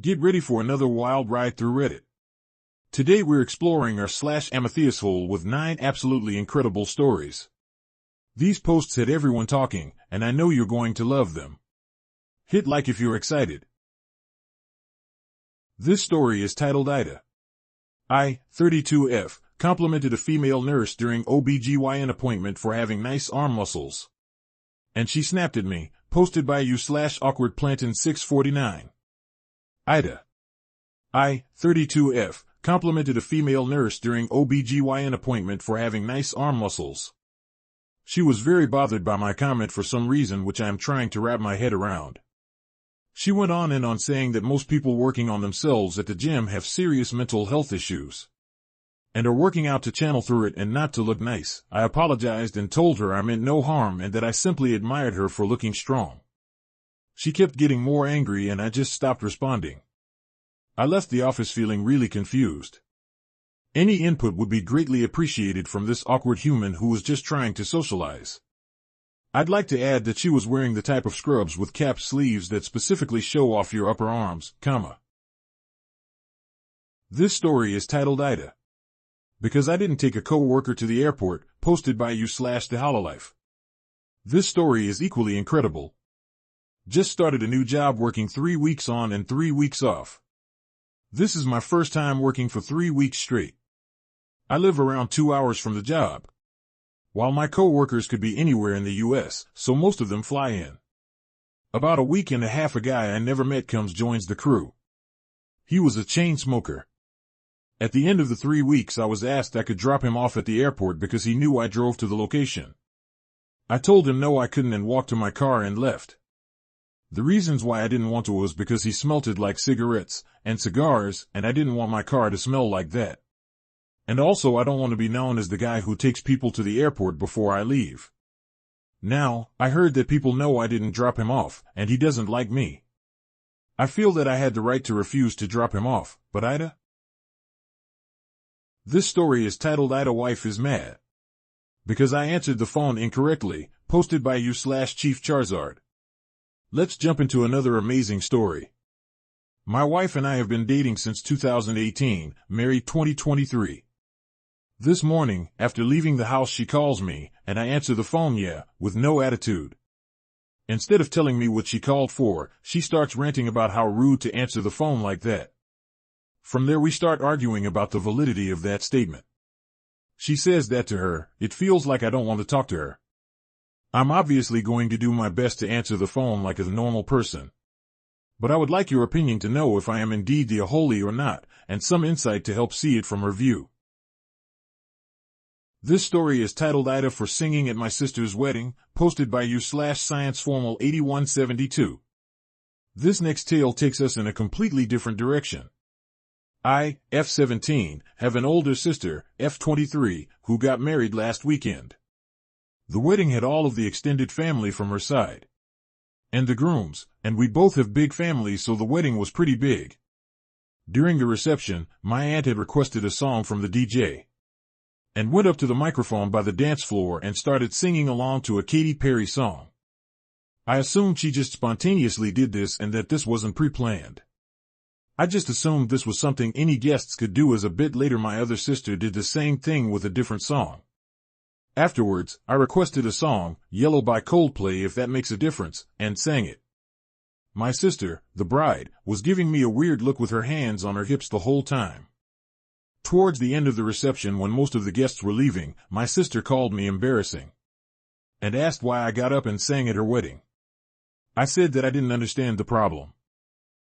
Get ready for another wild ride through Reddit. Today we're exploring our /Amitheasshole with 9 absolutely incredible stories. These posts had everyone talking, and I know you're going to love them. Hit like if you're excited. This story is titled AITA. I, 32F, complimented a female nurse during OBGYN appointment for having nice arm muscles. And she snapped at me, posted by you/awkwardplantain649. AITA. I, 32F, complimented a female nurse during OBGYN appointment for having nice arm muscles. She was very bothered by my comment for some reason which I am trying to wrap my head around. She went on and on saying that most people working on themselves at the gym have serious mental health issues and are working out to channel through it and not to look nice. I apologized and told her I meant no harm and that I simply admired her for looking strong. She kept getting more angry and I just stopped responding. I left the office feeling really confused. Any input would be greatly appreciated from this awkward human who was just trying to socialize. I'd like to add that she was wearing the type of scrubs with capped sleeves that specifically show off your upper arms, This story is titled AITA. Because I didn't take a co-worker to the airport, posted by you/thehololife. This story is equally incredible. Just started a new job working 3 weeks on and 3 weeks off. This is my first time working for 3 weeks straight. I live around 2 hours from the job. While my co-workers could be anywhere in the U.S., so most of them fly in. About a week and a half a guy I never met joins the crew. He was a chain smoker. At the end of the 3 weeks I was asked I could drop him off at the airport because he knew I drove to the location. I told him no I couldn't and walked to my car and left. The reasons why I didn't want to was because he smelled like cigarettes and cigars, and I didn't want my car to smell like that. And also I don't want to be known as the guy who takes people to the airport before I leave. Now, I heard that people know I didn't drop him off, and he doesn't like me. I feel that I had the right to refuse to drop him off, but AITA? This story is titled AITA Wife is Mad. Because I answered the phone incorrectly, posted by you/Chief Charizard. Let's jump into another amazing story. My wife and I have been dating since 2018, married 2023. This morning, after leaving the house she calls me, and I answer the phone with no attitude. Instead of telling me what she called for, she starts ranting about how rude to answer the phone like that. From there we start arguing about the validity of that statement. She says that to her, it feels like I don't want to talk to her. I'm obviously going to do my best to answer the phone like a normal person. But I would like your opinion to know if I am indeed the holy or not, and some insight to help see it from her view. This story is titled AITA for Singing at My Sister's Wedding, posted by you/ScienceFormal8172. This next tale takes us in a completely different direction. I, F17, have an older sister, F23, who got married last weekend. The wedding had all of the extended family from her side. And the grooms, and we both have big families so the wedding was pretty big. During the reception, my aunt had requested a song from the DJ. And went up to the microphone by the dance floor and started singing along to a Katy Perry song. I assumed she just spontaneously did this and that this wasn't pre-planned. I just assumed this was something any guests could do as a bit later my other sister did the same thing with a different song. Afterwards, I requested a song, Yellow by Coldplay if that makes a difference, and sang it. My sister, the bride, was giving me a weird look with her hands on her hips the whole time. Towards the end of the reception when most of the guests were leaving, my sister called me embarrassing and asked why I got up and sang at her wedding. I said that I didn't understand the problem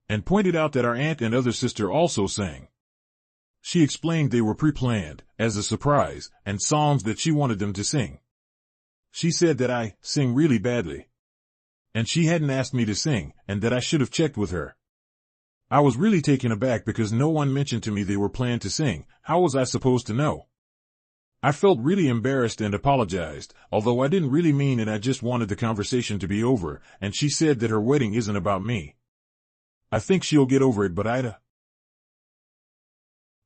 and pointed out that our aunt and other sister also sang. She explained they were pre-planned, as a surprise, and songs that she wanted them to sing. She said that I sing really badly, and she hadn't asked me to sing, and that I should have checked with her. I was really taken aback because no one mentioned to me they were planned to sing. How was I supposed to know? I felt really embarrassed and apologized, although I didn't really mean it. I just wanted the conversation to be over, and she said that her wedding isn't about me. I think she'll get over it, but AITA?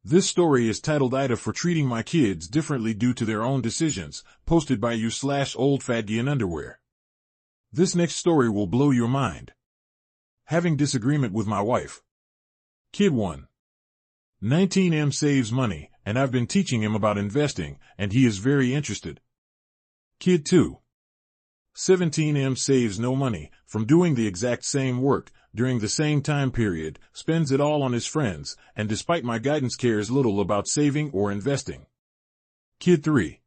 This story is titled AITA for Treating My Kids Differently Due to Their Own Decisions, posted by you/OldFatGuy_underwear. This next story will blow your mind. Having disagreement with my wife. Kid 1. 19M saves money, and I've been teaching him about investing, and he is very interested. Kid 2. 17M saves no money from doing the exact same work during the same time period, spends it all on his friends, and despite my guidance cares little about saving or investing. Kid 3.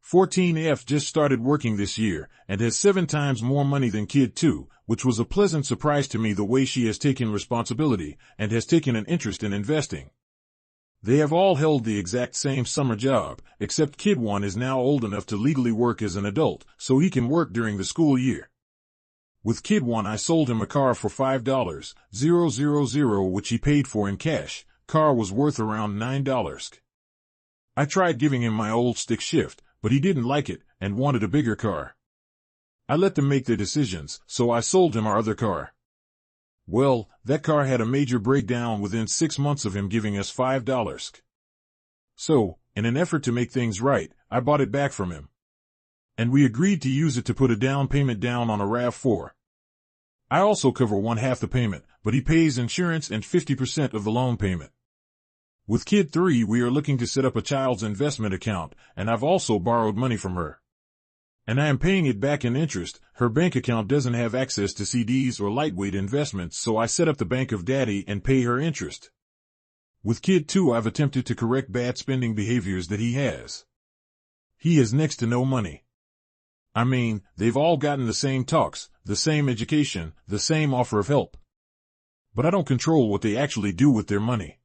14F just started working this year and has 7 times more money than Kid 2, which was a pleasant surprise to me the way she has taken responsibility and has taken an interest in investing. They have all held the exact same summer job, except Kid 1 is now old enough to legally work as an adult, so he can work during the school year. With Kid 1 I sold him a car for $5,000, which he paid for in cash. Car was worth around $9. I tried giving him my old stick shift, but he didn't like it and wanted a bigger car. I let them make their decisions, so I sold him our other car. Well, that car had a major breakdown within 6 months of him giving us $5. So, in an effort to make things right, I bought it back from him. And we agreed to use it to put a down payment down on a RAV4. I also cover 1/2 the payment, but he pays insurance and 50% of the loan payment. With Kid 3 we are looking to set up a child's investment account, and I've also borrowed money from her. And I am paying it back in interest. Her bank account doesn't have access to CDs or lightweight investments, so I set up the bank of Daddy and pay her interest. With Kid 2 I've attempted to correct bad spending behaviors that he has. He has next to no money. I mean, they've all gotten the same talks, the same education, the same offer of help. But I don't control what they actually do with their money.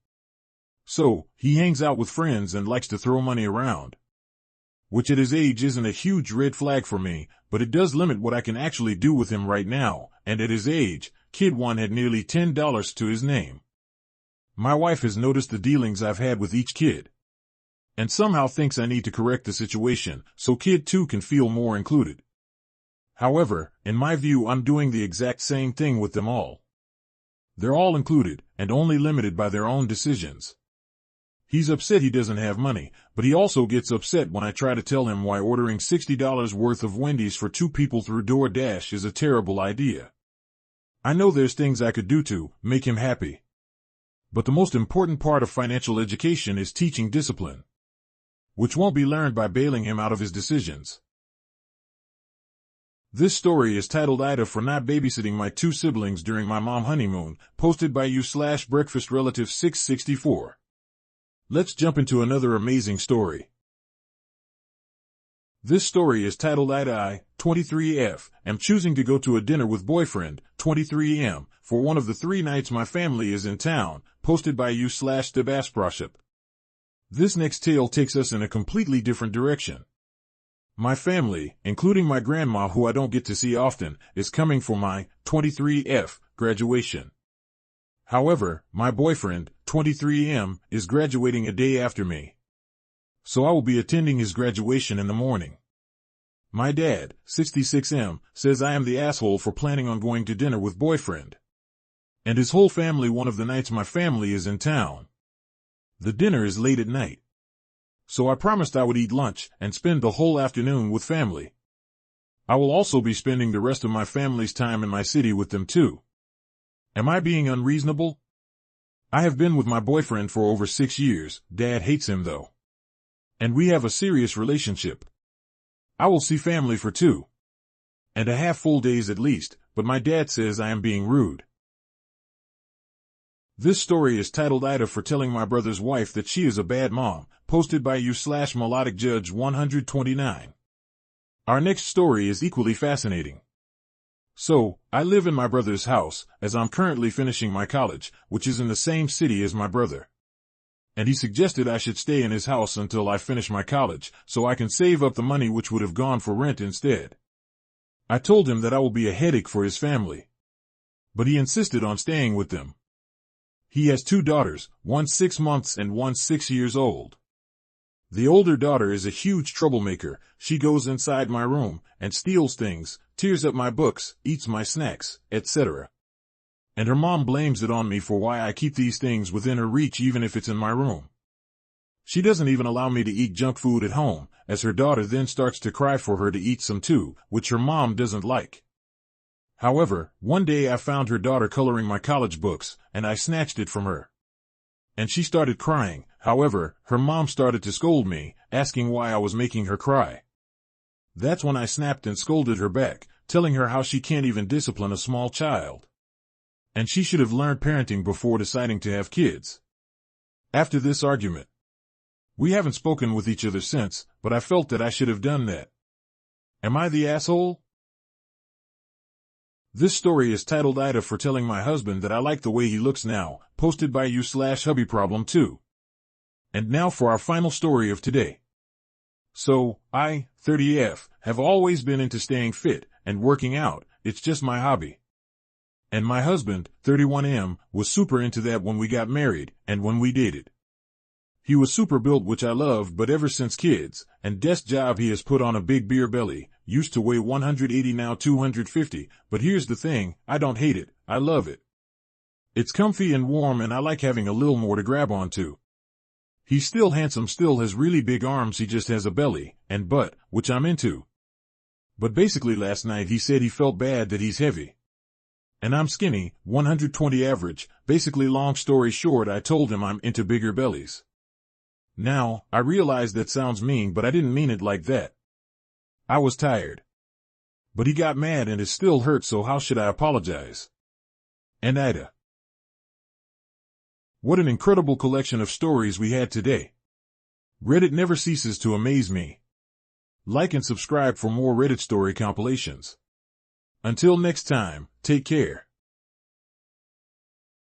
So, he hangs out with friends and likes to throw money around. Which at his age isn't a huge red flag for me, but it does limit what I can actually do with him right now, and at his age, Kid 1 had nearly $10 to his name. My wife has noticed the dealings I've had with each kid, and somehow thinks I need to correct the situation, so Kid 2 can feel more included. However, in my view I'm doing the exact same thing with them all. They're all included, and only limited by their own decisions. He's upset he doesn't have money, but he also gets upset when I try to tell him why ordering $60 worth of Wendy's for 2 people through DoorDash is a terrible idea. I know there's things I could do to make him happy. But the most important part of financial education is teaching discipline, which won't be learned by bailing him out of his decisions. This story is titled AITA for not babysitting my 2 siblings during my mom honeymoon, posted by you/breakfastrelative664. Let's jump into another amazing story. This story is titled AITA 23F, am choosing to go to a dinner with boyfriend, 23M, for one of the 3 nights my family is in town, posted by you/Debasproship. This next tale takes us in a completely different direction. My family, including my grandma who I don't get to see often, is coming for my 23F graduation. However, my boyfriend, 23M, is graduating a day after me. So I will be attending his graduation in the morning. My dad, 66M, says I am the asshole for planning on going to dinner with boyfriend. And his whole family one of the nights my family is in town. The dinner is late at night. So I promised I would eat lunch and spend the whole afternoon with family. I will also be spending the rest of my family's time in my city with them too. Am I being unreasonable? I have been with my boyfriend for over 6 years. Dad hates him though. And we have a serious relationship. I will see family for 2.5 full days at least, but my dad says I am being rude. This story is titled AITA for telling my brother's wife that she is a bad mom, posted by you/melodicjudge129. Our next story is equally fascinating. So, I live in my brother's house, as I'm currently finishing my college, which is in the same city as my brother. And he suggested I should stay in his house until I finish my college, so I can save up the money which would have gone for rent instead. I told him that I will be a headache for his family. But he insisted on staying with them. He has 2 daughters, one 6 months and one 6 years old. The older daughter is a huge troublemaker. She goes inside my room and steals things, tears up my books, eats my snacks, etc. And her mom blames it on me for why I keep these things within her reach even if it's in my room. She doesn't even allow me to eat junk food at home, as her daughter then starts to cry for her to eat some too, which her mom doesn't like. However, one day I found her daughter coloring my college books, and I snatched it from her. And she started crying. However, her mom started to scold me, asking why I was making her cry. That's when I snapped and scolded her back, telling her how she can't even discipline a small child. And she should have learned parenting before deciding to have kids. After this argument, we haven't spoken with each other since, but I felt that I should have done that. Am I the asshole? This story is titled AITA for telling my husband that I like the way he looks now, posted by you/hubbyproblem2. And now for our final story of today. So, I, 30F, have always been into staying fit and working out. It's just my hobby. And my husband, 31M, was super into that when we got married and when we dated. He was super built, which I loved, but ever since kids and desk job he has put on a big beer belly. Used to weigh 180, now 250, but here's the thing, I don't hate it, I love it. It's comfy and warm and I like having a little more to grab onto. He's still handsome, still has really big arms, he just has a belly and butt, which I'm into. But basically last night he said he felt bad that he's heavy. And I'm skinny, 120 average. Basically, long story short, I told him I'm into bigger bellies. Now, I realize that sounds mean, but I didn't mean it like that. I was tired. But he got mad and it still hurts, so how should I apologize? And AITA. What an incredible collection of stories we had today. Reddit never ceases to amaze me. Like and subscribe for more Reddit story compilations. Until next time, take care.